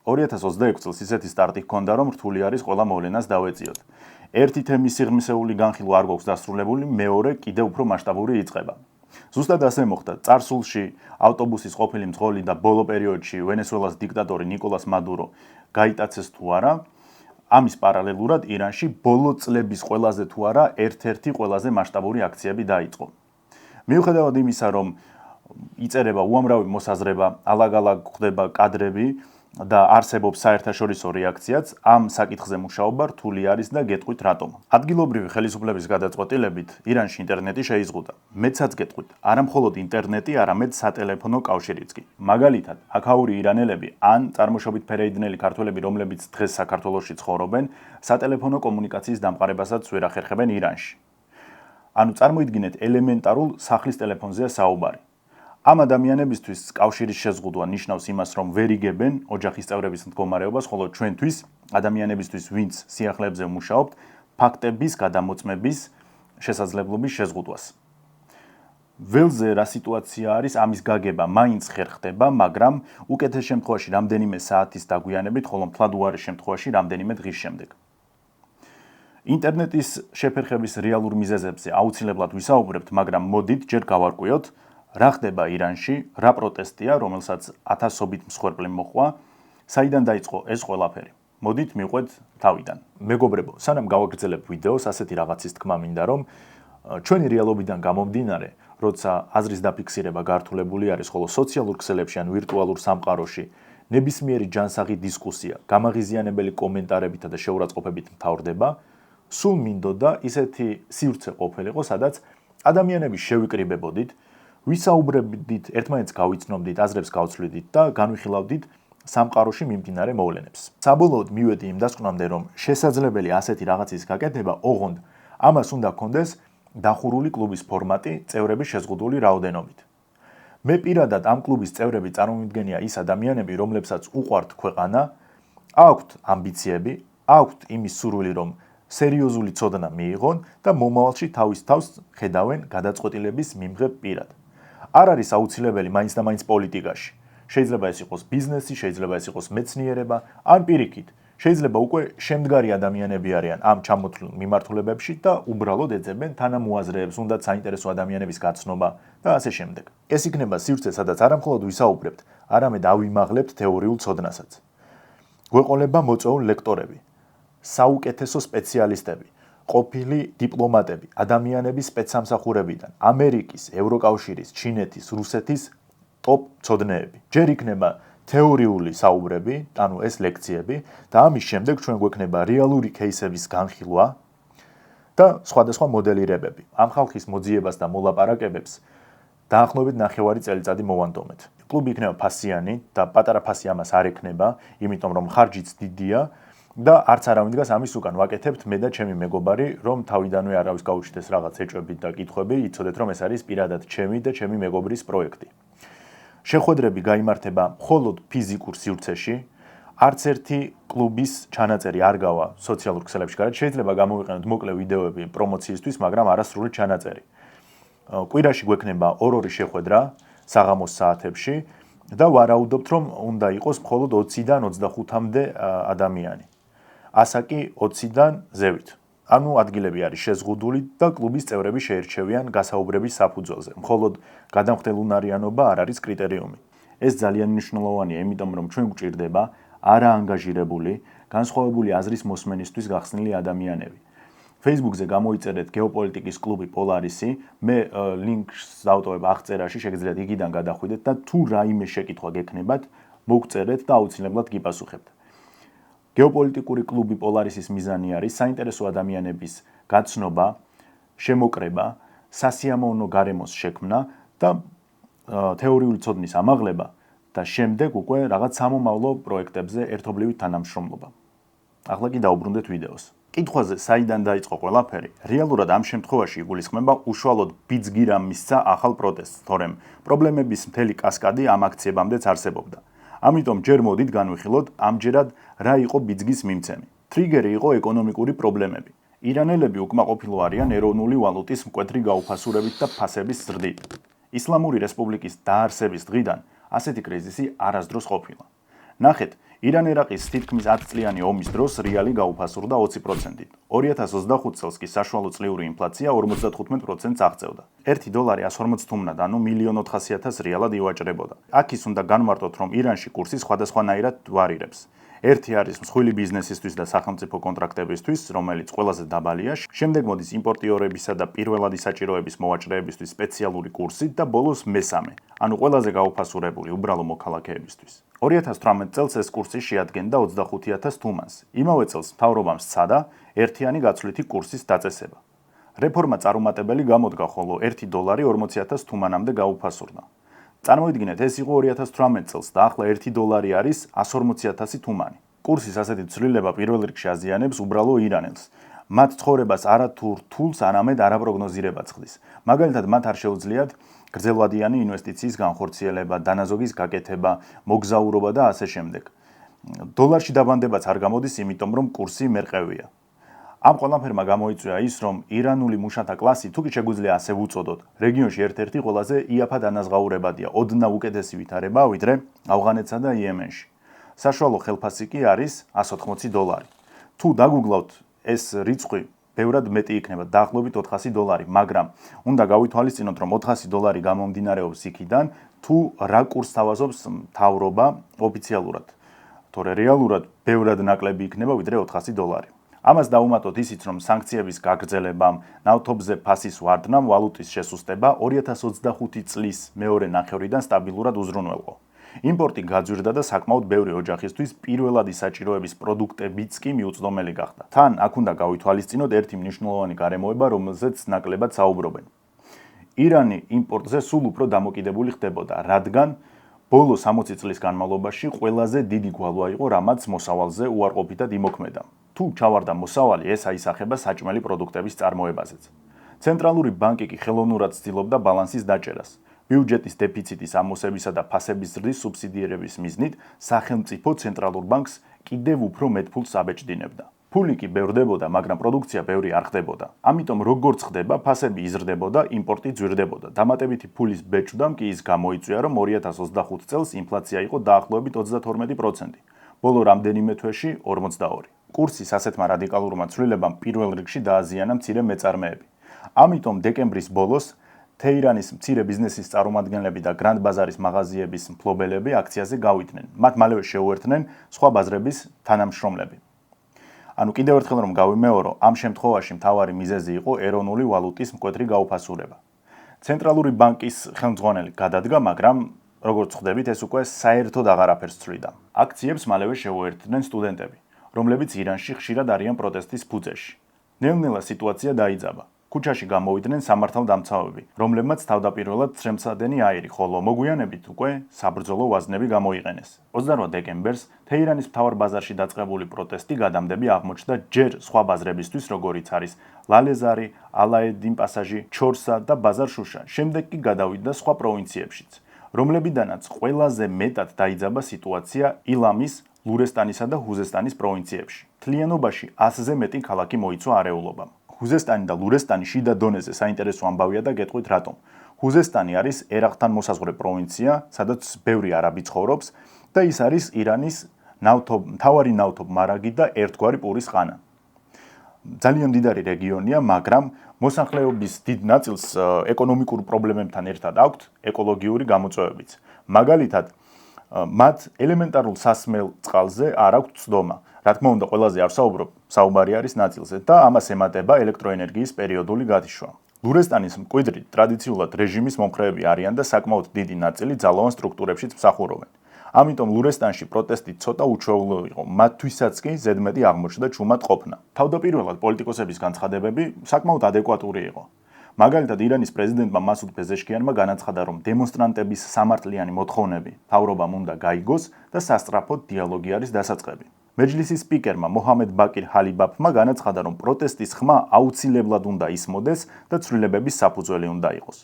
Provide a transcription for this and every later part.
2026 წელს ისეთი სტარტი ჰქონდა, რომ რთული არის ყველა მოვლენას დავეწიოთ. ერთი თემის სიღრმისეული განხილვა არ გვაქვს დასრულებული, მეორე კიდევ უფრო მასშტაბური იწყება. ზუსტად ასე მოხდა. წარსულში ავტობუსის ყოფილი მძღოლი და ბოლო პერიოდში ვენესუელას დიქტატორი ნიკოლას მადურო გაიტაცეს თუ არა, ამის პარალელურად ირანში ბოლო წლების ყველაზე თუ არა ერთ-ერთი ყველაზე მასშტაბური აქციები დაიწყო. მიუხედავად იმისა, რომ იწერება უამრავი მოსაზრება, ალაგ-ალაგ ხდება კადრები და არსებობს საერთაშორისო რეაქციაც, ამ საკითხზე მუშაობა რთული არის და გეტყვით რატომ. ადგილობრივი ხელისუფლების გადაწყვეტილებით ირანში ინტერნეტი შეიზღუდა. მეცაც გეტყვით, არა მხოლოდ ინტერნეტი, არამედ სატელეფონო კავშირიც კი. მაგალითად, აქაური ირანელები ან წარმოშობით ფერეიდნელი ქართველები, რომლებიც დღეს საქართველოში ცხოვრობენ, სატელეფონო კომუნიკაციის დამყარებასაც ვერ ახერხებენ ირანში. ანუ წარმოიდგინეთ, ელემენტარულ სახლის ტელეფონზეა საუბარი. ამ ადამიანებისთვის კავშირის შეზღუდვა ნიშნავს იმას, რომ ვერ იგებენ ოჯახის წევრების მდგომარეობას, ხოლო ჩვენთვის, ადამიანებისთვის, ვინც სიახლეებზე მუშაობთ, ფაქტების გადამოწმების შესაძლებლობის შეზღუდვას. ველზე რა სიტუაცია არის, ამის გაგება მაინც ხერხდება, მაგრამ უკეთეს შემთხვევაში რამდენიმე საათის დაგვიანებით, ხოლო მთლად შემთხვევაში რამდენიმე დღის შემდეგ. ინტერნეტის შეფერხების რეალურ მიზეზებზე აუცილებლად ვისაუბრებთ, მაგრამ მოდით ჯერ გავარკვიოთ, რა ხდება ირანში, რა პროტესტია, რომელსაც ათასობით მსხვერპლი მოჰყვა, საიდან დაიწყო ეს ყველაფერი. მოდით მივყვეთ თავიდან. მეგობრებო, სანამ გავაგრძელებ ვიდეოს, ასეთი რაღაცის თქმა მინდა, რომ ჩვენი რეალობიდან გამომდინარე, როცა აზრის დაფიქსირება გართულებული არის, ხოლო სოციალურ ქსელებში ან ვირტუალურ სამყაროში ნებისმიერი ჯანსაღი დისკუსია, გამაღიზიანებელი კომენტარებითა და შეურაცხყოფებით მთავრდება, სულ მინდოდა ისეთი სივრცე ყოფილიყო, სადაც ადამიანები შევიკრიბებოდით, ვისაუბრებდით, ერთმანეთს გავიცნობდით, აზრებს გავცვლიდით და განვიხილავდით სამყაროში მიმდინარე მოვლენებს. საბოლოოდ მივედი იმ დასკვნამდე, რომ შესაძლებელი ასეთი რაღაცის გაკეთება, ოღონდ ამას უნდა ჰქონდეს დახურული კლუბის ფორმატი წევრების შეზღუდული რაოდენობით. მე პირადად ამ კლუბის წევრები წარმოვიდგენია ის ადამიანები, რომლებსაც უყვართ ქვეყანა, აქვთ ამბიციები, აქვთ იმის სურვილი, რომ სერიოზული ცოდნა მიიღონ და მომავალში თავის თავს ხედავენ გადაწყვეტილების მიმღებ პირად. არ არის აუცილებელი მაინც და მაინც პოლიტიკაში. შეიძლება ეს იყოს ბიზნესი, შეიძლება ეს იყოს მეცნიერება, ან პირიქით. შეიძლება უკვე შემდგარი ადამიანები არიან ამ ჩამოთვლილ მიმართულებებში და უბრალოდ ეძებენ თანამოაზრეებს, უნდათ საინტერესო ადამიანების გაცნობა და ასე შემდეგ. ეს იქნება სივრცე, სადაც არა მხოლოდ ვისაუბრებთ, არამედ ავიმაღლებთ თეორიულ ცოდნასაც. გვეყოლება მოწვეულ ლექტორები, საუკეთესო სპეციალისტები, ყოფილი დიპლომატები, ადამიანების სპეცსამსახურებიდან, ამერიკის, ევროკავშირის, ჩინეთის, რუსეთის ტოპ ცოდნეები. ჯერ იქნება თეორიული საუბრები, ანუ ეს ლექციები და ამის შემდეგ ჩვენ გვექნება რეალური кейსების განხილვა და სხვადასხვა მოდელირებები. ამ ხალხის მოძიებას და მოლაპარაკებებს დაახლოებით 9 წელიწადი მოვანდომეთ. კლუბი იქნება ფასიანი და პატარა ფასი ამას არ ექნება, იმიტომ რომ ხარჯიც დიდია და არც არავინ დგას ამის უკან. ვაკეთებთ მე და ჩემი მეგობარი, რომ თავიდანვე არავის გაუჩნდეს რაღაც ეჭვები და კითხვები, იცოდეთ რომ ეს არის პირადად ჩემი და ჩემი მეგობრის პროექტი. შეხვედრები გაიმართება მხოლოდ ფიზიკურ სივრცეში, არც ერთი კლუბის ჩანაწერი არ გავა სოციალურ ქსელებში. შეიძლება გამოვიყენოთ მოკლე ვიდეოები პრომოციისთვის, მაგრამ არასრული ჩანაწერი. კვირაში გვექნება 2 შეხვედრა საღამოს საათებში და ვარაუდობთ, რომ უნდა იყოს მხოლოდ 20-დან 25-მდე ადამიანი. ასაკი 20-დან ზევით. ანუ ადგილები არის შეზღუდული და კლუბის წევრები შეირჩევიან გასაუბრების საფუძველზე. მხოლოდ გადამხდელუნარიანობა არ არის კრიტერიუმი. ეს ძალიან მნიშვნელოვანია, იმიტომ რომ ჩვენ გვჭირდება არაანგაჟირებული, განსხვავებული აზრის მოსმენისთვის გახსნილი ადამიანები. Facebook-ზე გამოიწერეთ გეოპოლიტიკის კლუბი პოლარისი, მე ლინკს დავტოვებ აღწერაში, შეგიძლიათ იქიდან გადახვიდეთ და თუ რაიმე შეკითხვა გექნებათ, მოგწერეთ და აუცილებლად გიპასუხებთ. გეოპოლიტიკური კლუბი პოლარისის მიზანი არის საინტერესო ადამიანების გაცნობა, შემოკრება, სასიამოვნო გარემოს შექმნა და თეორიული ცოდნის ამაღლება და შემდეგ უკვე რაღაც სამომავლო პროექტებზე ერთობლივი თანამშრომლობა. ახლა კი დაუბრუნდეთ ვიდეოს. კითხვაზე საიდან დაიწყო ყველაფერი, რეალურად ამ შემთხვევაში იგულისხმება უშუალოდ ბიძგირამ მისცა ახალ პროტესტს, თორემ პრობლემების მთელი კასკადი ამ აქციებამდეც არსებობდა. ამიტომ ჯერ მოდით განვიხილოთ ამჯერად რა იყო ბიძგის მიმცემი. ტრიგერი იყო ეკონომიკური პრობლემები. ირანელები უკმაყოფილო არიან ეროვნული ვალუტის მკვეთრი გაუფასურებით და ფასების ზრდით. ისლამური რესპუბლიკის დაარსების დღიდან ასეთი კრიზისი არასდროს ყოფილა. ნახეთ, ირან-ერაყის თითქმის 10 წლიანი ომის დროს რეალი გაუფასურდა 20%-ით. 2025 წელს კი საშუალო წლიური ინფლაცია 55%-ს აღწევდა. $1 140 თუმნად, ანუ 1.400.000 რეალად ივაჭრებოდა. აქ ის უნდა განმარტოთ, რომ ირანში კურსი სხვადასხვანაირად ვარირებს. ერთი არის მსხვილი ბიზნესისთვის და სახელმწიფო კონტრაქტებისთვის, რომელიც ყველაზე დაბალია, შემდეგ მოდის იმპორტიორებისა და პირველადი საჭიროების მოვაჭრეებისთვის სპეციალური კურსით და ბოლოს მესამე, ანუ ყველაზე გაუფასურებული უბრალო მოქალაქეებისთვის. 2018 წელს ეს კურსი შეადგენდა 25.000 თუმანს. იმავე წელს მთავრობამ სცადა ერთიანი გაცვლითი კურსის დაწესება. რეფორმა წარუმატებელი გამოდგა, ხოლო $1 40.000 თუმანამდე გაუფასურდა. წარმოიდგინეთ, ეს იყო 2018 წელს და ახლა $1 არის 140.000 თუმანი. კურსის ასეთი ცვლილება პირველ რიგში აზიანებს უბრალო ირანელს. მათ ცხოვრებას არათუ რთულს, არამედ არაპროგნოზირებად ხდის. მაგალითად, მათ არ შეუძლიათ გრძელვადიანი ინვესტიციის განხორციელება, დანაზოგის გაკეთება, მოგზაურობა და ასე შემდეგ. დოლარში დაბანდებაც არ გამოდის, იმიტომ რომ კურსი მერყევია. ამ ყველაფერმა გამოიწვია ის, რომ ირანული მუშათა კლასი, თუ კი შეგვიძლია ასე ვუწოდოთ, რეგიონში ერთ-ერთი ყველაზე იაფად ანაზღაურებადია, ოდნავ უკეთესი ვითარება, ვიდრე ავღანეთსა და იემენში. საშუალო ხელფასი კი არის $180. თუ დაგუგლავთ, ეს რიცხვი ბევრად მეტი იქნება, დაახლოებით $400, მაგრამ უნდა გავითვალისწინოთ, რომ $400 გამომდინარეობს იქიდან, თუ რა კურსს თავაზობს მთავრობა ოფიციალურად. თორე რეალურად ბევრად ნაკლები იქნება, ვიდრე $400. ამას დაუმატოთ ისიც, რომ სანქციების გაგრძელებამ, ნავთობზე ფასის ვარდნამ, ვალუტის შესუსტება 2025 წლის მეორე ნახევრიდან სტაბილურად უზრუნველყო. იმპორტი გაძვირდა და საკმაოდ ბევრი ოჯახისთვის პირველადი საჭიროების პროდუქტებიც კი მიუწვდომელი გახდა. თან აქ უნდა გავითვალისწინოთ ერთი მნიშვნელოვანი გარემოება, რომელზეც ნაკლებად საუბრობენ. ირანი იმპორტზე სულ უფრო დამოკიდებული ხდებოდა, რადგან ბოლო 60 წლის განმავლობაში ყველაზე დიდი გვალვა იყო, რამაც მოსავალზე უარყოფითად იმოქმედა. თუ ჩავარდა მოსავალი, ეს აისახება საჭმელი პროდუქტების წარმოებაზეც. ცენტრალური ბანკი კი ხელოვნურად ცდილობდა ბალანსის დაჭერას. ბიუჯეტის დეფიციტის ამოსებისა და ფასების ზრდის სუბსიდირების მიზნით სახელმწიფო ცენტრალურ ბანკს კიდევ უფრო მეტ ფულს აბეჭდინებდა. ფული კი ბევრდებოდა, მაგრამ პროდუქცია ბევრი არ ხდებოდა. ამიტომ როგორც ხდება, ფასები იზრდებოდა, იმპორტი ძვირდებოდა. დამატებითი ფულის ბეჭდამ კი ის გამოიწვია, რომ 2025 წელს ინფლაცია იყო დაახლოებით 32%. ბოლო რამდენიმე თვეში 42. კურსის ასეთმა რადიკალურმა ცვლილებამ პირველ რიგში დააზიანა მცირე მეწარმეები. ამიტომ დეკემბრის ბოლოს თეირანის მცირე ბიზნესის წარმომადგენლები და გრანდ ბაზარის მაღაზიების მფლობელები აქციაზე გავიდნენ. მათ მალევე შეუერთდნენ სხვა ბაზრების თანამშრომლები. ანუ კიდევ ერთხელ რომ გავიმეორო, ამ შემთხვევაში მთავარი მიზეზი იყო ეროვნული ვალუტის მკვეთრი გაუფასურება. ცენტრალური ბანკის ხელმძღვანელი გადადგა, მაგრამ როგორც ხვდებით, ეს უკვე საერთოდ აღარაფერს ცვლიდა. აქციებს მალევე შეუერთდნენ სტუდენტები, რომლებიც ირანში ხშირად არიან პროტესტის ფუძეში. ნელ-ნელა სიტუაცია დაიძაბა. ქუჩაში გამოვიდნენ სამართალდამცავები, რომლებმაც თავდაპირველად ცრემლსადენი აირი, ხოლო მოგვიანებით უკვე საბრძოლო ვაზნები გამოიყენეს. 28 დეკემბერს თეირანის მთავარ ბაზარში დაწყებული პროტესტი გადამდები აღმოჩნდა ჯერ სხვა ბაზრებისთვის, როგორიც არის ლალეზარი, ალაედინ პასაჟი, ჩორსა და ბაზარ შუშა. შემდეგ კი გადავიდა სხვა პროვინციებშიც, რომლებიდანაც ყველაზე მეტად დაიძაბა სიტუაცია ილამის, ლურესტანისა და ჰუზესტანის პროვინციებში. მთლიანობაში 100-ზე მეტი ქალაქი მოიცვა არეულობამ. ჰუზესტანი და ლურესტანი შიდა დონეზე საინტერესო ამბავია და გეტყვით რატომ. ჰუზესტანი არის ერაყთან მოსაზღვრე პროვინცია, სადაც ბევრი არაბი ცხოვრობს და ის არის ირანის მთავარი ნავთობმარაგი და ერთგვარი პურის ხანა. ძალიან მდიდარი რეგიონია, მაგრამ მოსახლეობის დიდ ნაწილს ეკონომიკურ პრობლემებთან ერთად აქვთ ეკოლოგიური გამოწვევებიც. მაგალითად, მათ ელემენტარულ სასმელ წყალზე არ აქვთ წვდომა. რა თქმა უნდა, ყველაზე არ ვსაუბრობ, საუბარი არის ნაწილზე და ამას ემატება ელექტროენერგიის პერიოდული გათიშვა. ლურესტანის მკვიდრი ტრადიციულად რეჟიმის მომხრეები არიან და საკმაოდ დიდი ნაწილი ძალოვან სტრუქტურებშიც მსახურობენ. ამიტომ ლურესტანში პროტესტი ცოტა უჩვეულო იყო, მათთვისაც კი ზედმეტი აღმოჩნდა ჩუმად ყოფნა. თავდაპირველად პოლიტიკოსების განცხადებები საკმაოდ ადეკვატური იყო. მაგალითად, ირანის პრეზიდენტმა მასუდ პეზეშკიანმა განაცხადა, რომ დემონსტრანტების სამართლიანი მოთხოვნები მთავრობამ უნდა გაიგოს და სასწრაფოდ დიალოგი არის დასაწყები. მეჯლისის სპიკერმა მოჰამედ ბაკირ ჰალიბაფმა განაცხადა, რომ პროტესტის ხმა აუცილებლად უნდა ისმოდეს და ცვლილებების საფუძველი უნდა იყოს.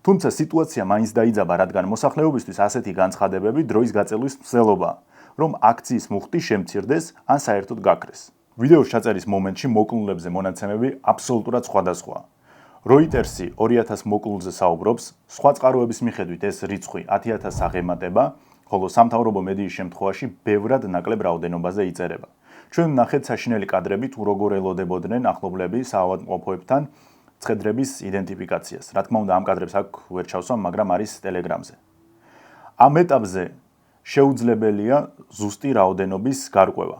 თუმცა სიტუაცია მაინც დაიძაბა, რადგან მოსახლეობისთვის ასეთი განცხადებები დროის გაწელვის მსვლელობაა, რომ აქციის მუხტი შემცირდეს ან საერთოდ გაქრეს. ვიდეოს ჩაწერის მომენტში მოკლულებზე მონაცემები აბსოლუტურად სხვადასხვაა. როიტერსი 2000 მოკლულზე საუბრობს, სხვა წყაროების მიხედვით ეს რიცხვი 10,000 აღემატება, ხოლო სამთავრობო მედიის შემთხვევაში ბევრად ნაკლებ რაოდენობაზე იწერება. ჩვენ ნახეთ საშინელი კადრები თუ როგორ ელოდებოდნენ ახლობლები საავადმყოფოებთან ცხედრების იდენტიფიკაციას. რა თქმა უნდა, ამ კადრებს აქ ვერ ჩავსვამ, მაგრამ არის ტელეგრამზე. ამ ეტაპზე შეუძლებელია ზუსტი რაოდენობის გარკვევა.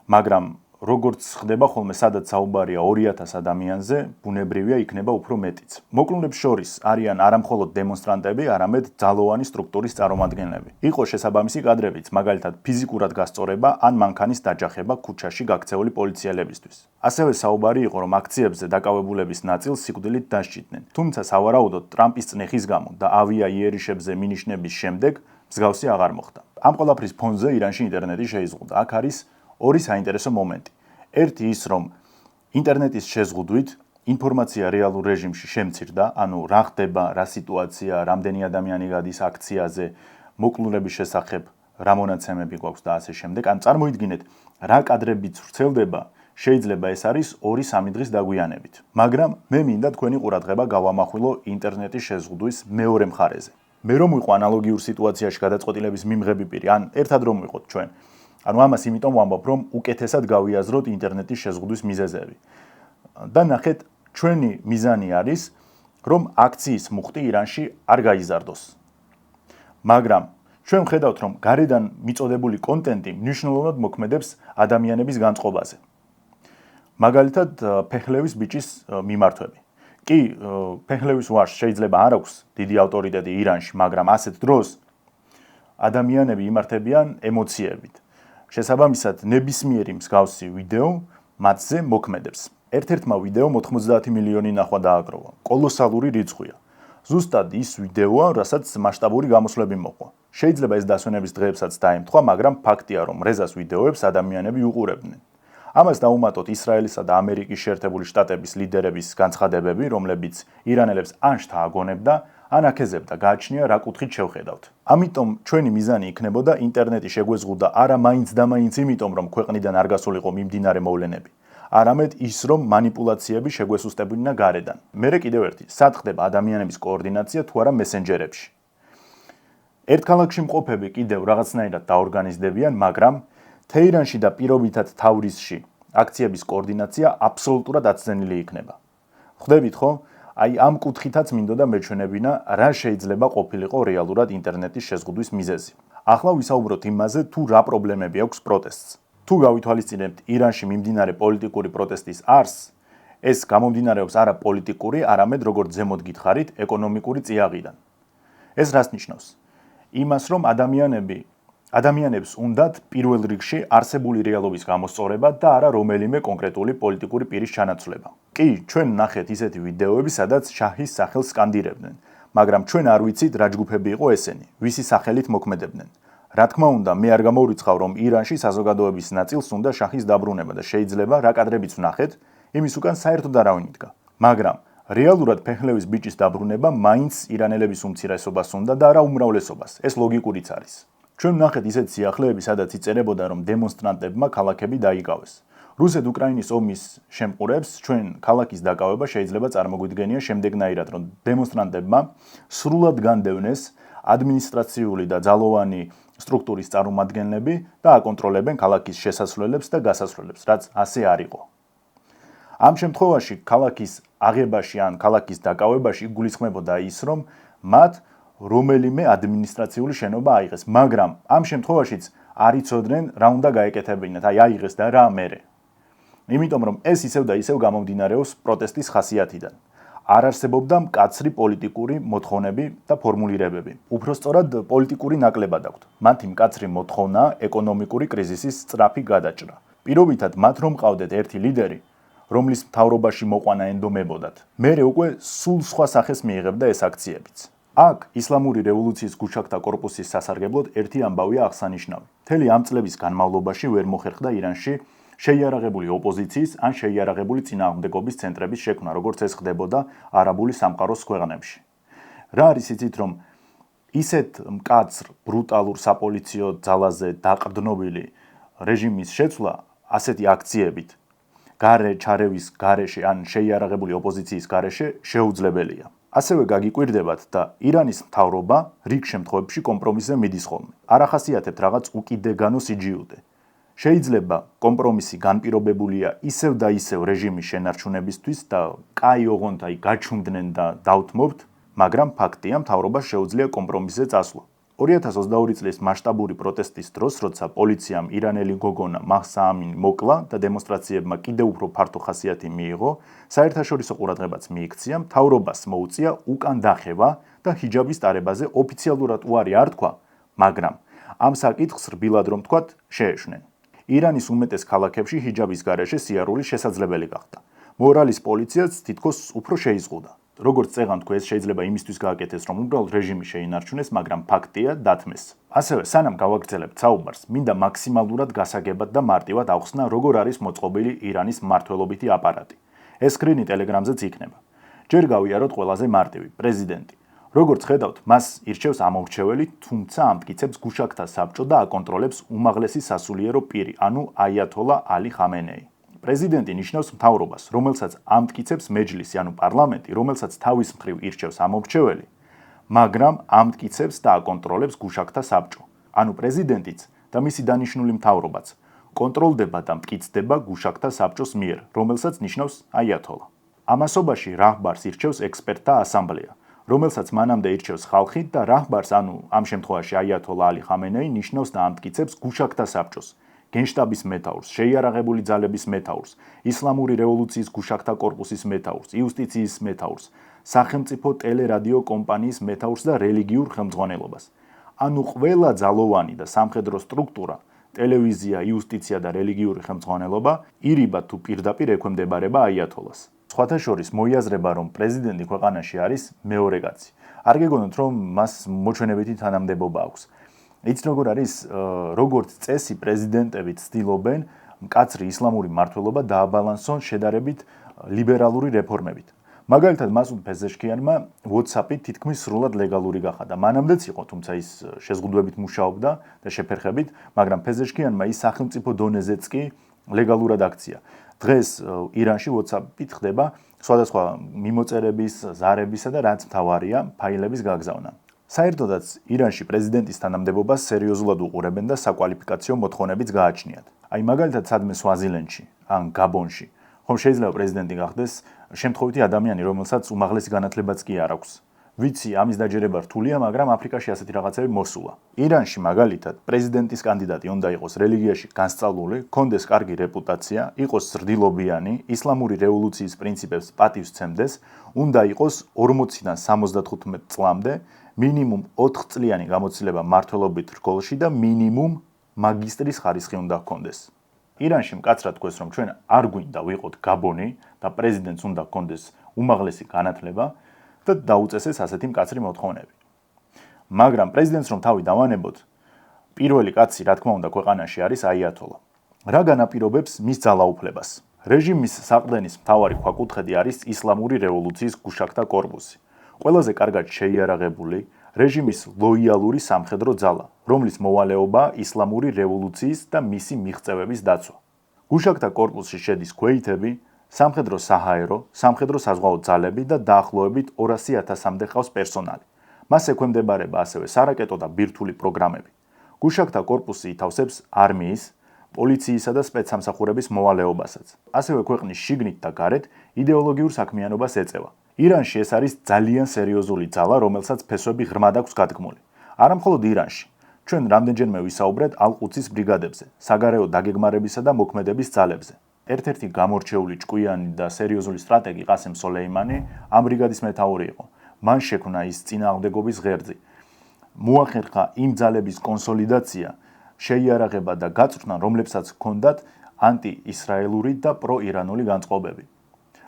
მაგრამ როგორც ხდება ხოლმე, სადაც საუბარია 2000 ადამიანზე, ბუნებრივია იქნება უფრო მეტიც. მოკლულებს შორის არიან არამხოლოდ დემონსტრანტები, არამედ ძალოვანი სტრუქტურის წარმომადგენლები. იყო შესაბამისი კადრებიც, მაგალითად ფიზიკურად გასწორება ან მანქანის დაჯახება ქუჩაში გაქცეული პოლიციელებისთვის. ასევე საუბარი იყო, რომ აქციებზე დაკავებულების ნაწილს სიკვდილით დასჯიდნენ. თუმცა სავარაუდოდ ტრამპის წნეხის გამო და ავიაიერიშებზე მინიშნების შემდეგ მსგავსი აღარ მოხდა. ამ ყველაფრის ფონზე ირანში ინტერნეტი შეიზღუდა. აქ არის ორი საინტერესო მომენტი. ერთი ის, რომ ინტერნეტის შეზღუდვით ინფორმაცია რეალურ რეჟიმში შემცირდა, ანუ რა ხდება, რა სიტუაცია, რამდენი ადამიანი გადის აქციაზე, მოკლულების შესახებ, რა მონაცემები გვაქვს და ასე შემდეგ. ან წარმოიდგინეთ, რა კადრებიც ვრცელდება, შეიძლება ეს არის 2-3 დღის დაგვიანებით. მაგრამ მე მინდა თქვენი ყურადღება გავამახვილო ინტერნეტის შეზღუდვის მეორე მხარეზე. მე რომ ვიყო ანალოგიურ სიტუაციაში გადაწყვეტილების მიმღები პირი, ან ერთად რომ ვიყოთ ჩვენ, ანუ ამას იმიტომ ვამბობ, რომ უკეთესად გავიაზროთ ინტერნეტის შეზღუდვის მიზეზები. და ნახეთ, ჩვენი მიზანი არის, რომ აქციის მუხტი ირანში არ გაიზარდოს. მაგრამ ჩვენ ვხედავთ, რომ გარედან მიწოდებული კონტენტი მნიშვნელოვნად მოქმედებს ადამიანების განწყობაზე. მაგალითად, ფეხლევის ბიჭის მიმართვები. კი, ფეხლევის ვარს შეიძლება არ აქვს დიდი ავტორიტეტი ირანში, მაგრამ ასეთ დროს ადამიანები იმართებიან ემოციებით. შესაბამისად, ნებისმიერი მსგავსი ვიდეო მათზე მოქმედებს. ერთ-ერთმა ვიდეომ 90 მილიონი ნახვა დააგროვა. კოლოსალური რიცხვია. ზუსტად ის ვიდეოა, რასაც მასშტაბური გამოსვლები მოყვა. შეიძლება ეს დასვენების დღეებსაც დაემთხვა, მაგრამ ფაქტია, რომ რეზას ვიდეოებს ადამიანები უყურებდნენ. ამას დაუმატოთ ისრაელისა და ამერიკის შეერთებული შტატების ლიდერების განცხადებები, რომლებიც ირანელებს ან შთააგონებდა, ან აკეზებდა, გააჩნია რა კუთხით შევხედავთ. ამიტომ ჩვენი მიზანი იქნებოდა ინტერნეტი შეგვეზღუდა არა მაინც და მაინც იმიტომ, რომ ქვეყნიდან არ გასულიყო მიმდინარე მოვლენები, არამედ ის, რომ манипуляციები შეგვესუსტებინა გარედან. მერე კიდევ ერთი, სად ხდება ადამიანების კოორდინაცია თუ არა მესენჯერებში. ერთ ქალაქში მყოფები კიდევ რაღაცნაირად დაორგანიზდებიან, მაგრამ თეირანში და პირობითად თავრისში აქციების კოორდინაცია აბსოლუტურად აცდენილი იქნება. ხვდებით ხო? აი ამ კუთხითაც მინდოდა მეჩვენებინა, რა შეიძლება ყოფილიყო რეალურად ინტერნეტის შეზღუდვის მიზეზი. ახლა ვისაუბროთ იმაზე, თუ რა პრობლემები აქვს პროტესტს. თუ გავითვალისწინებთ ირანში მიმდინარე პოლიტიკური პროტესტის არსს, ეს გამომდინარეობს არა პოლიტიკური, არამედ როგორც ზემოთ გითხარით, ეკონომიკური წიაღიდან. ეს რას ნიშნავს? იმას, რომ ადამიანებს უნდათ პირველ რიგში არსებული რეალობის გამოსწორება და არა რომელიმე კონკრეტული პოლიტიკური პირის ჩანაცვლება. კი, ჩვენ ნახეთ ისეთი ვიდეოები, სადაც შაჰის სახელს სკანდირებდნენ, მაგრამ ჩვენ არ ვიცით რა ჯგუფები იყო ესენი, ვისი სახელით მოქმედებდნენ. რა თქმა უნდა, მე არ გამოვრიცხავ, რომ ირანში საზოგადოების ნაწილს უნდა შაჰის დაბრუნება და შეიძლება რა კადრებიც ვნახეთ, იმის უკან საერთოდ არავინ იდგა. მაგრამ რეალურად ფეხლევის ბიჭის დაბრუნება მაინც ირანელების უმცირესობას უნდა და არა უმრავლესობას. ეს ლოგიკურიც არის. ჩვენ ვნახეთ ისეთ სიახლეები, სადაც იწერებოდა, რომ დემონსტრანტებმა ქალაქები დაიკავეს. რუსეთ-უკრაინის ომის შემყურებს ჩვენ ქალაქის დაკავება შეიძლება წარმოგვიდგენია შემდეგნაირად, რომ დემონსტრანტებმა სრულად განდევნეს ადმინისტრაციული და ძალოვანი სტრუქტურის წარმომადგენლები და აკონტროლებენ ქალაქის შესასვლელებს და გასასვლელებს, რაც ასე არ იყო. ამ შემთხვევაში ქალაქის აღებაში ან ქალაქის დაკავებაში იგულისხმებოდა ის, რომ მათ რომელიმე ადმინისტრაციული შენობა აიღეს, მაგრამ ამ შემთხვევაშიც არ იცოდნენ რა უნდა გაეკეთებინათ, აი აიღეს და რა მერე. იმიტომ რომ ეს ისევ და ისევ გამომდინარეობს პროტესტის ხასიათიდან. არ არსებობდა მკაცრი პოლიტიკური მოთხოვნები და ფორმულირებები. უпростоრად პოლიტიკური ნაკლებად აქვთ. მათი მკაცრი მოთხოვნა ეკონომიკური კრიზისის სწრაფი გადაჭრა. პირობითად მათ რომ ყავდეთ ერთი ლიდერი, რომლის მთავრობაში მოყვანა ენდომებოდათ. მერე უკვე სულ სხვა სახეს მიიღებდა ეს აქციებიც. აქ ისლამური რევოლუციის გუშაგთა კორპუსის სასარგებლოდ ერთი ამბავია აღსანიშნავი. მთელი ამ წლების განმავლობაში ვერ მოხერხდა ირანში შეიარაღებული ოპოზიციის ან შეიარაღებული წინააღმდეგობის ცენტრების შექმნა, როგორც ეს ხდებოდა არაბული სამყაროს ქვეყნებში. რა არის იცით, რომ ისეთ მკაცრ, ბრუტალურ საპოლიციო ძალაზე დაყრდნობილი რეჟიმის შეცვლა ასეთი აქციებით გარე ჩარევის გარეშე ან შეიარაღებული ოპოზიციის გარეშე შეუძლებელია. ასევე გაგიკვირდებათ და ირანის მთავრობა რიგ შემთხვევებში კომპრომისზე მიდის ხოლმე. არ ახასიათებთ რაღაც უკიდეგანო სიჯიუდე. შეიძლება კომპრომისი განპირობებულია ისევ და ისევ რეჟიმის შენარჩუნებისთვის და კაი ოღონდ გაჩუმდნენ და დავთმობთ, მაგრამ ფაქტია, მთავრობას შეუძლია კომპრომისზე წასვლა. 2022 წლის მასშტაბური პროტესტის დროს, როცა პოლიციამ ირანელი გოგონა მაჰსა ამინი მოკლა და დემონსტრაციებმა კიდევ უფრო ფართო ხასიათი მიიღო, საერთაშორისო ყურადღებაც მიიქცია, მთავრობას მოუწია უკან დახევა და ჰიჯაბის ტარებაზე ოფიციალურად უარი არ თქვა, მაგრამ ამ საკითხს რბილად რომ თქვათ, შეეშვნენ. ირანის უმეტეს ქალაქებში ჰიჯაბის გარეშე სიარული შესაძლებელი გახდა. მორალის პოლიციაც თითქოს უფრო შეიზღუდა. როგორც წეღან თქვა, ეს შეიძლება იმისთვის გააკეთეს, რომ უბრალოდ რეჟიმი შეინარჩუნეს, მაგრამ ფაქტია, დათმეს. ასევე, სანამ გავაგრძელებთ საუბარს, მინდა მაქსიმალურად გასაგებად და მარტივად ავხსნა, როგორ არის მოწყობილი ირანის მმართველობითი აპარატი. ეს სკრინი ტელეგრამზეც იქნება. ჯერ გავიაროთ ყველაზე მარტივი, პრეზიდენტი. როგორც ხედავთ, მას ირჩევს ამომრჩეველი, თუმცა ამტკიცებს გუშაქთა საბჭო და აკონტროლებს უმაღლესი სასულიერო პირი, ანუ აიათოლა ალი ხამენეი. პრეზიდენტი ნიშნავს მთავრობას, რომელსაც ამტკიცებს მეჯლისი, ანუ პარლამენტი, რომელსაც თავის მხრივ ირჩევს ამომრჩეველი, მაგრამ ამტკიცებს და აკონტროლებს გუშაქთა საბჭო. ანუ პრეზიდენტიც და მისი დანიშნული მთავრობაც კონტროლდება და მტკიცდება გუშაქთა საბჭოს მიერ, რომელსაც ნიშნავს აიათოლა. ამასობაში რაჰბარს ირჩევს ექსპერტთა ასამბლეა, რომელსაც მანამდე ირჩევს ხალხი და რაჰბარს, ანუ ამ შემთხვევაში აიათოლა ალი ხამენეი ნიშნავს და ამტკიცებს გუშაქთა საბჭოს. გენშტაბის მეთაურს, შეიარაღებული ძალების მეთაურს, ისლამური რევოლუციის გუშაქთა კორპუსის მეთაურს, იუსტიციის მეთაურს, სახელმწიფო ტელერადიო კომპანიის მეთაურს და რელიგიურ ხელმძღვანელობას. ანუ ყველა ძალოვანი და სამხედრო სტრუქტურა, ტელევიზია, იუსტიცია და რელიგიური ხელმძღვანელობა ირიბად თუ პირდაპირ ექვემდებარება აიათოლას. სხვათა შორის მოიაზრება, რომ პრეზიდენტი ქვეყანაში არის მეორე კაცი. არ გეგონოთ, რომ მას მოჩვენებითი თანამდებობა აქვს. იცით როგორ არის, როგორც წესი პრეზიდენტები ცდილობენ მკაცრი ისლამური მმართველობა დააბალანსონ შედარებით ლიბერალური რეფორმებით. მაგალითად, მასუდ პეზეშკიანმა WhatsApp-ი თითქმის სრულად ლეგალური გახადა. მანამდეც იყო, თუმცა ის შეზღუდვებით მუშაობდა და შეფერხებით, მაგრამ პეზეშკიანმა ის სახელმწიფო დონეზეც კი ლეგალურად აქცია. დღეს ირანში WhatsApp-ით ხდება სხვადასხვა მიმოწერების, ზარებისა და რაც მთავარია, ფაილების გაგზავნა. საერთოდაც ირანში პრეზიდენტის თანამდებობას სერიოზულად უყურებენ და საკვალიფიკაციო მოთხოვნებიც გააჩნიათ. აი მაგალითად სადმე სვაზილენდში ან გაბონში, ხომ შეიძლება პრეზიდენტი გახდეს შემთხვევითი ადამიანი, რომელსაც უმაღლესი განათლებაც კი არ აქვს. ვიცი, ამის დაჯერება რთულია, მაგრამ აფრიკაში ასეთი რაღაცები მოსულა. ირანში მაგალითად პრეზიდენტის კანდიდატი უნდა იყოს რელიგიაში განსწავლული, ჰქონდეს კარგი რეპუტაცია, იყოს ზრდილობიანი, ისლამური რევოლუციის პრინციპებს პატივს სცემდეს, უნდა იყოს 40-დან 75 წლამდე, მინიმუმ 4 წლიანი გამოცდილება მმართველობით რგოლში და მინიმუმ მაგისტრის ხარისხი უნდა ჰქონდეს. ირანში მკაცრად თქვეს, რომ ჩვენ არ გვინდა ვიყოთ გაბონი და პრეზიდენტს უნდა ჰქონდეს უმაღლესი განათლება და დაუწესეს ასეთი მკაცრი მოთხოვნები. მაგრამ პრეზიდენტს რომ თავი დავანებოთ, პირველი კაცი, რა თქმა უნდა, ქვეყანაში არის აიათოლა. რა განაპირობებს მის ძალაუფლებას? რეჟიმის საყრდენის მთავარი ქვაკუთხედი არის ისლამური რევოლუციის გუშაქთა კორპუსი. ყველაზე კარგად შეიარაღებული, რეჟიმის ლოიალური სამხედრო ძალა, რომლის მოვალეობაა ისლამური რევოლუციის და მისი მიღწევების დაცვა. გუშაქთა კორპუსში შედის ქვეითები, სამხედრო საჰაერო, სამხედრო საზღვაო ძალები და დაახლოებით 200,000-მდე ჰყავს პერსონალი. მას ექვემდებარება ასევე სარაკეტო და ბირთვული პროგრამები. გუშაქთა კორპუსი ითავსებს არმიის, პოლიციისა და სპეცსამსახურების მოვალეობასაც. ასევე ქვეყნის შიგნით და გარეთ იდეოლოგიურ საქმიანობას ეწევა. ირანში ეს არის ძალიან სერიოზული ძალა, რომელსაც ფესვები ღრმად აქვს გადგმული. არა მხოლოდ ირანში. ჩვენ რამდენჯერმე ვისაუბრეთ ალ-ყუდსის ბრიგადებზე, საგარეო დაგეგმარებისა და მოქმედების ძალებზე. ერთ-ერთი გამორჩეული ჭკვიანი და სერიოზული სტრატეგი ყასემ სოლეიმანი ამ ბრიგადის მეთაური იყო. მან შექმნა ის წინააღმდეგობის ღერძი. მოახერხა იმ ძალების კონსოლიდაცია, შეიარაღება და გაწვრთნა, რომლებსაც ჰქონდათ ანტი-ისრაელური და პრო-ირანული განწყობები.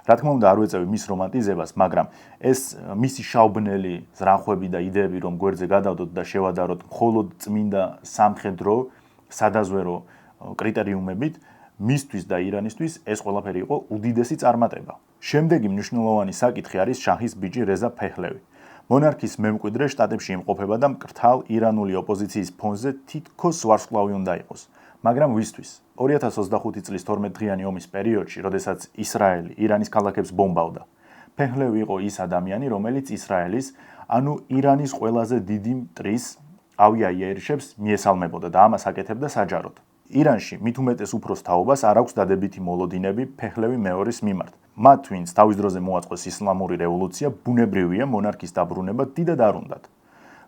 რა თქმა უნდა, არ ვეწევი მის რომანტიზებას, მაგრამ ეს მისი შაუბნელი ზრანხვები და იდეები, რომ გვერდზე გადავდოთ და შევადაროთ მხოლოდ წმინდა სამხედრო, სადაზვერო კრიტერიუმებით, მისთვის და ირანისთვის ეს ყველაფერი იყო უდიდესი წარმატება. შემდეგი მნიშვნელოვანი საკითხი არის შაჰის ბიჭი რეზა ფეჰლევი. მონარქის მემკვიდრე შტატებში იმყოფება და მკრთალ ირანული ოპოზიციის ფონზე თითქოს ვარსკვლავი უნდა იყოს. მაგრამ ვისთვის? 2025 წლის 12 დღიანი ომის პერიოდში, როდესაც ისრაელი ირანის ქალაქებს ბომბავდა, ფეჰლევი იყო ის ადამიანი, რომელიც ისრაელის, ანუ ირანის ყველაზე დიდი მტრის ავიაიერიშებს მიესალმებოდა და ამას აკეთებდა საჯაროდ. ირანში მით უმეტეს უფროს თაობას არ აქვს დადებითი მოლოდინები ფეჰლევი მეორის მიმართ. მათ, ვინც თავის დროზე მოაწყვეს ისლამური რევოლუცია, ბუნებრივია მონარქის დაბრუნება დიდად არ უნდათ.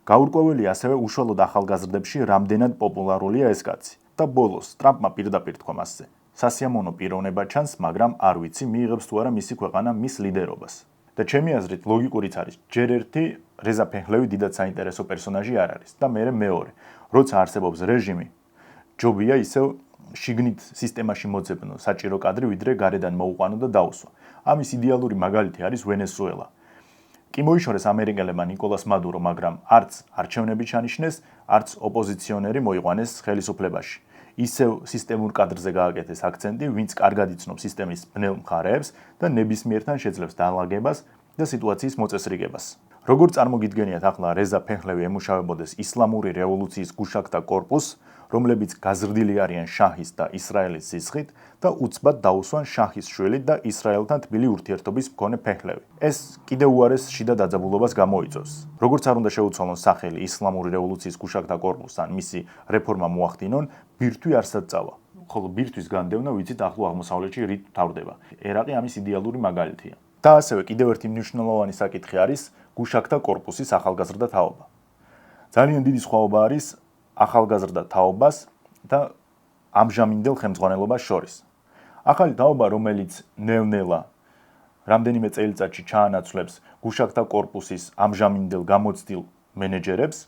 გაურკვეველი ასევე უშუალოდ ახალგაზრდებში რამდენად პოპულარულია ეს კაცი. და ბოლოს ტრამპმა პირდაპირ თქვა მასზე. სასიამოვნო პიროვნება ჩანს, მაგრამ არ ვიცი მიიღებს თუ არა მისი ქვეყანა მის ლიდერობას. და ჩემი აზრით ლოგიკურიც არის, ჯერ ერთი რეზა ფეჰლევი დიდად საინტერესო პერსონაჟი არ არის და მეორე, როცა არსებობს რეჟიმი, ჯობია ისევ შიგნით სისტემაში მოძებნო საჭირო კადრი, ვიდრე გარედან მოუყვანო და დაუსვა. ამის იდეალური მაგალითი არის ვენესუელა. კი მოიშორეს ამერიკელებმა ნიკოლას მადურო, მაგრამ არც არჩევნები ჩანიშნეს, არც ოპოზიციონერი მოიყვანეს ხელისუფლებაში. ისევ სისტემურ კადრზე გააკეთეს აქცენტი, ვინც კარგად იცნობს სისტემის ბნელ მხარეებს და ნებისმიერთან შეძლებს დაალაგებას და სიტუაციის მოწესრიგებას. როგორ წარმოგიდგენიათ ახლა რეზა ფეჰლევი ემუშავებოდეს ისლამური რევოლუციის გუშაკთა კორპუსს, რომლებიც გაზრდილი არიან შაჰის და ისრაელის სისხლით და უცბად დაუსვან შაჰის შვილით და ისრაელთან თბილი ურთიერთობის მქონე ფეჰლევი. ეს კიდევ უარეს შიდა დაძაბულობას გამოიწვევს. როგორც არ უნდა შეუცვალონ სახელი ისლამური რევოლუციის გუშაკთა კორპუსს ან მისი რეფორმა მოახდინონ, ბირთვი არსად წავა. ხოლო ბირთვის განდევნა ვიცით ახლო აღმოსავლეთში რით თავდება. ერაყი ამის იდეალური მაგალითია. და ასევე კიდევ ერთი მნიშვნელოვანი საკითხი არის გუშაკთა კორპუსის ახალგაზრდა თაობა. ძალიან დიდი სხვაობა არის ახალგაზრდა თაობას და ამჟამინდელ ხელმძღვანელობას შორის. ახალი თაობა, რომელიც ნელ-ნელა რამდენიმე წელიწადში ჩაანაცვლებს გუშაკთა კორპუსის ამჟამინდელ გამოცდილ მენეჯერებს,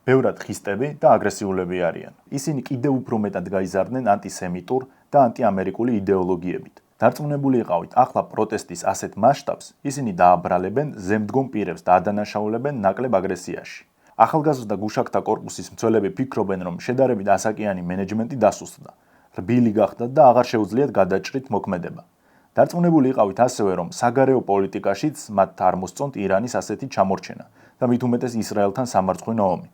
ბევრად ხისტები და აგრესიულები არიან. ისინი კიდევ უფრო მეტად გაიზარდნენ ანტისემიტურ და ანტიამერიკული იდეოლოგიებით. დარწმუნებული იყავით, ახლა პროტესტის ასეთ მასშტაბს ისინი დააბრალებენ ზემდგომ პირებს და ადანაშაულებენ ნაკლებ აგრესიაში. ახალგაზრდა გუშაკთა კორპუსის მცველები ფიქრობენ, რომ შედარებით ასაკიანი მენეჯმენტი დასუსტდა, რბილი გახდათ და აღარ შეუძლიათ გადაჭრით მოქმედება. დარწმუნებული იყავით ასევე, რომ საგარეო პოლიტიკაშიც მათ არ მოსწონთ ირანის ასეთი ჩამორჩენა და მით უმეტეს ისრაელთან სამარცხვინო ომი.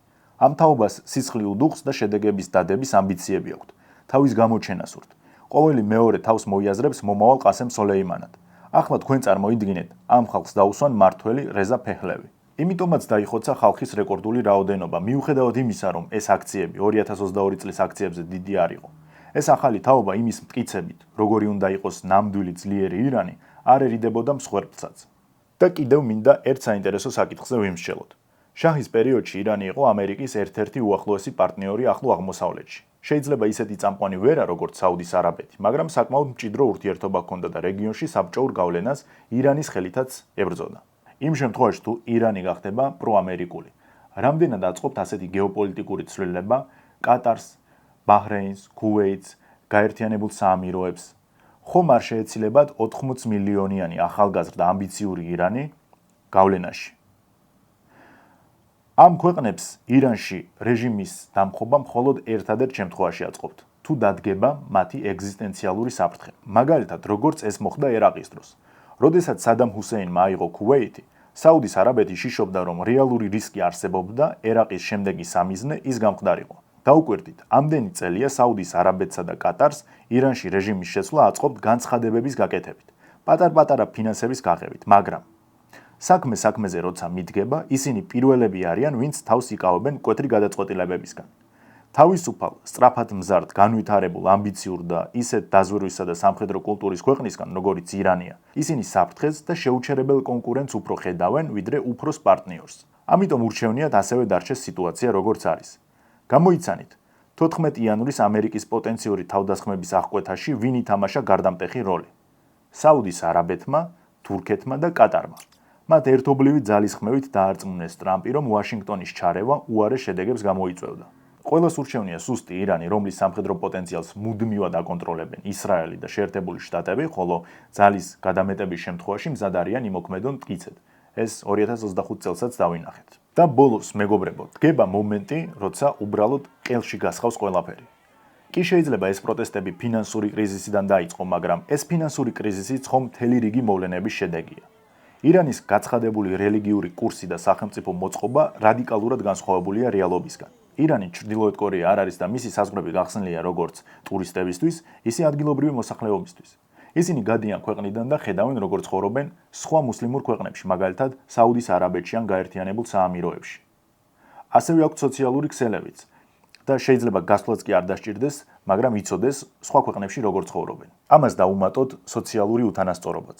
ამ თაობას სისხლი უდუხს და შედეგების დადების ამბიციები აქვთ. თავის გამოჩენას სურთ. ყოველი მეორე თავს მოიაზრებს მომავალ ყასემ სოლეიმანად. ახლა თქვენ წარმოიდგინეთ, ამ ხალხს დაუსვან მართველი რეზა ფეჰლევი. იმიტომაც დაიხოცა ხალხის რეკორდული რაოდენობა, მიუხედავად იმისა, რომ ეს აქციები 2022 წლის აქციებზე დიდი არ იყო. ეს ახალი თაობა იმის მტკიცებით, როგორი უნდა იყოს ნამდვილი ძლიერი ირანი, არ ერიდებოდა მსხვერპლსაც. და კიდევ მინდა ერთ საინტერესო საკითხზე ვიმსჯელოთ. შაჰის პერიოდში ირანი იყო ამერიკის ერთ-ერთი უახლოესი პარტნიორი ახლო აღმოსავლეთში. შეიძლება ისეთი წამყვანი ვერა, როგორც საუდის არაბეთი, მაგრამ საკმაოდ მჭიდრო ურთიერთობა ჰქონდა და რეგიონში საბჭოურ გავლენას ირანის ხელითაც ებრძოდა. იმ შემთხვევაში, თუ ირანი გახდება პროამერიკული, რამდენად აწყობთ ასეთი გეოპოლიტიკური ცვლილება კატარს, ბაჰრეინს, ქუვეითს, გაერთიანებულ საამიროებს, ხომ არ შეეცილებათ 80 მილიონიანი ახალგაზრდა ამბიციური ირანი გავლენაში. ამ ქვეყნებს ირანში რეჟიმის დამხობა მხოლოდ ერთადერთ შემთხვევაში აწყობთ, თუ დადგება მათი ეგზისტენციალური საფრთხე. მაგალითად, როგორც ეს მოხდა ერაყის დროს. როდესაც სადამ ჰუსეინმა აიღო ქუვეითი, საუდის არაბეთი შიშობდა, რომ რეალური რისკი არსებობდა ერაყის შემდეგი სამიზნე ის გამხდარიყო. დაუკვირდით, ამდენი წელია საუდის არაბეთსა და კატარს ირანში რეჟიმის შეცვლა აწყობთ განცხადებების გაკეთებით, პატარ-პატარა ფინანსების გაღებით, მაგრამ საქმეზე როცა მიდგება, ისინი პირველები არიან, ვინც თავს იკავებენ მკვეთრი გადაწყვეტილებებისგან. თავისუფალ, სწრაფად მზარდ, განვითარებულ, ამბიციურ და ისეთ დაზვერვისა და სამხედრო კულტურის ქვეყნისგან, როგორიც ირანია, ისინი საფრთხეს და შეუჩერებელ კონკურენტს უფრო ხედავენ, ვიდრე უფროს პარტნიორს. ამიტომ ურჩევნიათ ასევე დარჩეს სიტუაცია, როგორც არის. გამოიცანით, 14 იანვრის ამერიკის პოტენციური თავდასხმების აღკვეთაში ვინ ითამაშა გარდამტეხი როლი? საუდის არაბეთმა, თურქეთმა და კატარმა. მათ ერთობლივი ძალისხმევით დაარწმუნეს ტრამპი, რომ ვაშინგტონის ჩარევა უარეს შედეგებს გამოიწვევდა. ყველას ურჩევნია სუსტი ირანი, რომლის სამხედრო პოტენციალს მუდმივად აკონტროლებენ ისრაელი და შეერთებული შტატები, ხოლო ძალის გადამეტების შემთხვევაში მზად არიან იმოქმედონ მტკიცედ. ეს 2025 წელსაც დავინახეთ. და ბოლოს, მეგობრებო, დგება მომენტი, როცა უბრალოდ ყელში გასხავს ყველაფერი. კი შეიძლება ეს პროტესტები ფინანსური კრიზისიდან დაიწყო, მაგრამ ეს ფინანსური კრიზისი ხომ მთელი რიგი მოვლენების შედეგია. ირანის გაცხადებული რელიგიური კურსი და სახელმწიფო მოწყობა რადიკალურად განსხვავებულია რეალობისგან. ირანი ჩრდილოეთ კორეა არ არის და მისი საზღვრები გახსნილია როგორც ტურისტებისთვის, ისე ადგილობრივი მოსახლეობისთვის. ისინი გადიან ქვეყნიდან და ხედავენ, როგორ ცხოვრობენ სხვა მუსლიმურ ქვეყნებში, მაგალითად, საუდის არაბეთში ან გაერთიანებულ საამიროებში. ასევე აქვს სოციალური ქსელებიც და შეიძლება გასვლაც კი არ დასჭირდეს, მაგრამ იცოდეს სხვა ქვეყნებში როგორ ცხოვრობენ. ამას დაუმატოთ სოციალური უთანასწორობაც.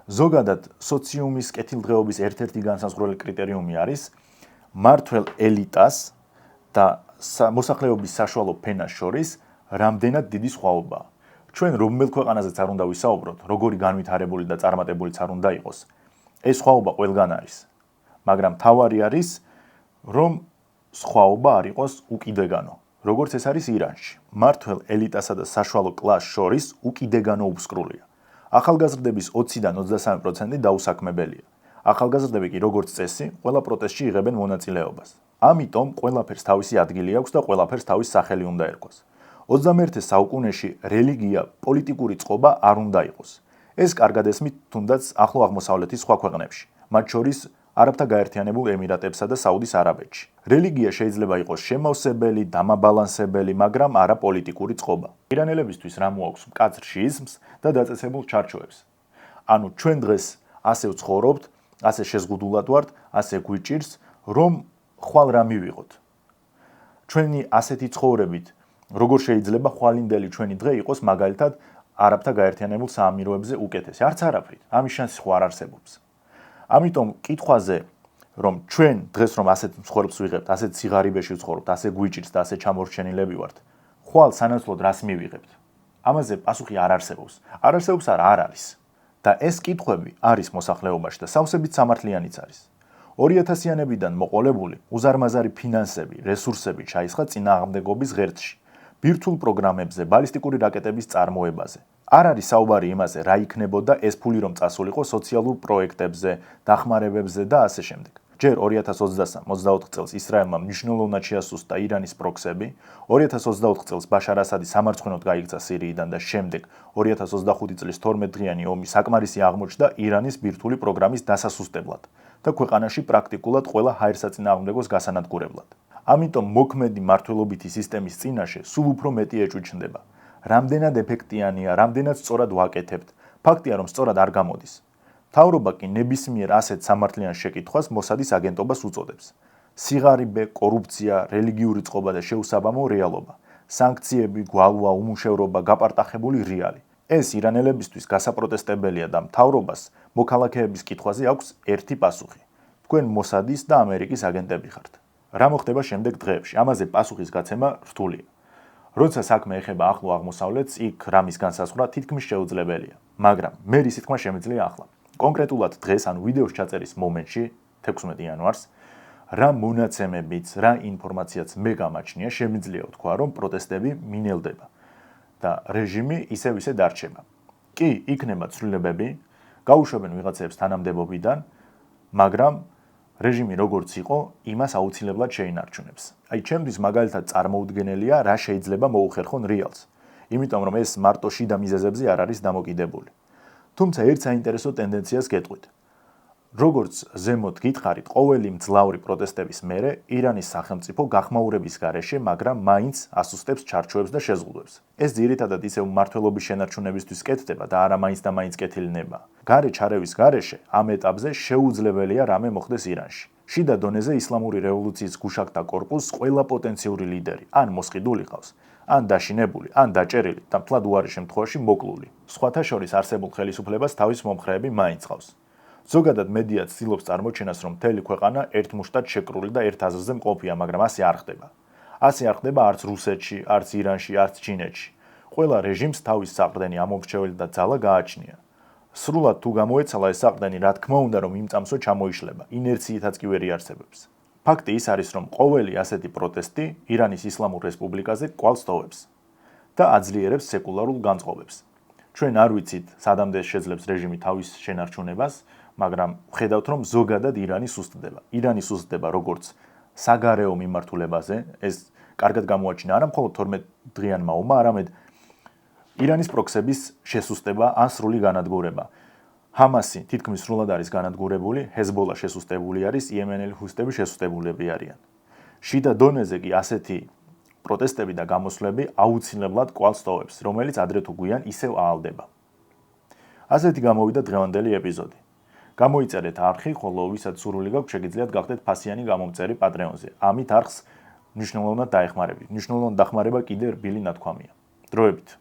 ზოგადად, სოციუმის კეთილდღეობის ერთ-ერთი განსაზღვრელი კრიტერიუმი არის მმართველ ელიტას და მოსახლეობის საშუალო ფენას შორის რამდენად დიდი სხვაობაა. ჩვენ რომელ ქვეყანაზეც არ უნდა ვისაუბროთ, როგორი განვითარებული და წარმატებულიც არ უნდა იყოს, ეს სხვაობა ყველგან არის. მაგრამ თავარი არის, რომ სხვაობა არ იყოს უკიდეგანო, როგორც ეს არის ირანში. მმართველ ელიტასა და საშუალო კლასს შორის უკიდეგანო უსკრულია. ახალგაზრდების 20-დან 23% დაუსაქმებელია. ახალგაზრდები კი როგორც წესი, ყველა პროტესტში იღებენ მონაწილეობას. ამიტომ ყველაფერს თავისი ადგილი აქვს და ყველაფერს თავის სახელი უნდა ერქვას. 21 საუკუნეში რელიგია პოლიტიკური წყობა არ უნდა იყოს. ეს კარგად ესმით თუნდაც ახლო აღმოსავლეთის სხვა ქვეყნებში, მათ შორის არაბთა გაერთიანებულ ემირატებსა და საუდის არაბეთში. რელიგია შეიძლება იყოს შემავსებელი, დამაბალანსებელი, მაგრამ არა პოლიტიკური წყობა. ირანელებისთვის რა მოაქვს მკაცრ შიიზმს და დაწესებულ ჩარჩოებს. ანუ ჩვენ დღეს ასე ვცხოვრობთ, ასე შეზღუდულად ვართ, ასე გვიჭირს, რომ ხვალ რა მივიღოთ. ჩვენი ასეთი ცხოვრებით როგორ შეიძლება ხვალინდელი ჩვენი დღე იყოს მაგალითად არაბთა გაერთიანებულ საამიროებზე უკეთესი? არც არაფრით. ამის შანსი ხო არ არსებობს. ამიტომ კითხვაზე, რომ ჩვენ დღეს რომ ასეთ ცხოვრებას ვიღებთ, ასეთ სიღარიბეში ვცხოვრობთ, ასე გვიჭირს და ასე ჩამორჩენილები ვართ, ხვალ სანაცვლოდ რას მივიღებთ? ამაზე პასუხი არ არსებობს. არ არსებობს არ არის. და ეს კითხვები არის მოსახლეობაში და სავსებით სამართლიანიც არის. 2000-იანებიდან მოყოლებული უზარმაზარი ფინანსები, რესურსები ჩაისხა წინააღმდეგობის ღერძში. ბირთვულ პროგრამებზე, ბალისტიკური რაკეტების წარმოებაზე. არ არის საუბარი იმაზე, რა იქნებოდა ეს ფული რომ წასულიყო სოციალურ პროექტებზე, დახმარებებზე და ასე შემდეგ. ჯერ 2023-24 წელს ისრაელმა მნიშვნელოვნად შეასუსტა ირანის პროქსები, 2024 წელს ბაშარ ასადი სამარცხვინოდ გაიქცა სირიიდან და შემდეგ 2025 წლის 12 დღიანი ომი საკმარისი აღმოჩნდა ირანის ბირთვული პროგრამის დასასუსტებლად და ქვეყანაში პრაქტიკულად ყველა ჰაერსაწინააღმდეგოს გასანადგურებლად. ამიტომ მოქმედი მმართველობითი სისტემის წინაშე სულ უფრო მეტი ეჭვი ჩნდება. რამდენად ეფექტიანია, რამდენად სწორად ვაკეთებთ, ფაქტია რომ სწორად არ გამოდის. მთავრობა კი ნებისმიერ ასეთ სამართლიან შეკითხვას მოსადის აგენტობას უწოდებს. სიღარიბე, კორუფცია, რელიგიური წყობა და შეუსაბამო რეალობა, სანქციები, გვალვა, უმუშევრობა, გაპარტახებული რეალი. ეს ირანელებისთვის გასაპროტესტებელია და მთავრობას მოქალაქეების კითხვაზე აქვს ერთი პასუხი. თქვენ მოსადის და ამერიკის აგენტები ხართ. რა მოხდება შემდეგ დღეებში? ამაზე პასუხის გაცემა რთულია. როცა საქმე ეხება ახლო აღმოსავლეთს, იქ რამის განსაზღვრა თითქმის შეუძლებელია. მაგრამ მე რის თქმა შემიძლია ახლა. კონკრეტულად დღეს ან ვიდეოს ჩაწერის მომენტში, 16 იანვარს, რა მონაცემებიც, რა ინფორმაციაც მე გამაჩნია, შემიძლია ვთქვა, რომ პროტესტები მინელდება და რეჟიმი ისევ ისე დარჩება. კი, იქნება ცვლილებები, გაუშვებენ ვიღაცებს თანამდებობიდან, მაგრამ რეჟიმი როგორც იყო, იმას აუცილებლად შეინარჩუნებს. აი, ჩემთვის მაგალითად წარმოუდგენელია, რა შეიძლება მოუხერხონ რეალს. იმიტომ რომ ეს მარტო შიდა მიზეზებზე არ არის დამოკიდებული. თუმცა ერთ საინტერესო ტენდენციას გეტყვით. როგორც ზემოთ გითხარით, ყოველი მძლავრი პროტესტების მერე ირანის სახელმწიფო გახმაურების გარეშე, მაგრამ მაინც ასუსტებს ჩარჩოებს და შეზღუდვებს. ეს ძირითადად ისევ მმართველობის შენარჩუნებისთვის კეთდება და არა მაინც და მაინც კეთილნება. გარე ჩარევის გარეშე ამ ეტაპზე შეუძლებელია რამე მოხდეს ირანში. შიდა დონეზე ისლამური რევოლუციის გუშაგთა კორპუსს ყველა პოტენციური ლიდერი ან მოსყიდული ყავს, ან დაშინებული, ან დაჭერილი და მთლად უარი შემთხვევაში მოკლული. სხვათა შორის არსებულ ხელისუფლებას თავის მომხრეები მაინც ყავს. ზოგადად მედია ცდილობს წარმოჩენას, რომ მთელი ქვეყანა ერთ მუშტად შეკრული და ერთ აზრზე მყოფია, მაგრამ ასე არ ხდება. ასე არ ხდება არც რუსეთში, არც ირანში, არც ჩინეთში. ყველა რეჟიმს თავის საყრდენი ამომრჩეველი და ძალა გააჩნია. სრულად თუ გამოეცალა ეს საყრდენი, რა თქმა უნდა, რომ იმ წამსვე ჩამოიშლება, ინერციითაც კი ვერ იარსებებს. ფაქტი ის არის, რომ ყოველი ასეთი პროტესტი ირანის ისლამურ რესპუბლიკაზე კვალს ტოვებს და აძლიერებს სეკულარულ განწყობებს. ჩვენ არ ვიცით, სადამდე შეძლებს რეჟიმი თავის შენარჩუნებას, მაგრამ ხედავთ, რომ ზოგადად ირანი სუსტდება. ირანი სუსტდება როგორც საგარეო მიმართულებაზე, ეს კარგად გამოაჩინა არა მხოლოდ 12 დღიანმა ომმა, არამედ ირანის პროქსების შესუსტება ან სრული განადგურება. ჰამასი თითქმის სრულად არის განადგურებული, ჰეზბოლა შესუსტებული არის, იემენელი ჰუსტები შესუსტებულები არიან. შიდა დონეზე კი ასეთი პროტესტები და გამოსვლები აუცილებლად კვალს ტოვებს, რომელიც ადრე თუ გვიან ისევ აალდება. ასეთი გამოვიდა დღევანდელი ეპიზოდი. გამოიწერეთ არხი, ხოლო ვისაც სურვილი გაქვთ, შეგიძლიათ გახდეთ ფასიანი გამომწერი Patreon-ზე. ამით არხს მნიშვნელოვნად დაეხმარებით. მნიშვნელოვნად დახმარება კიდე რბილი ნათქვამია. დროებით.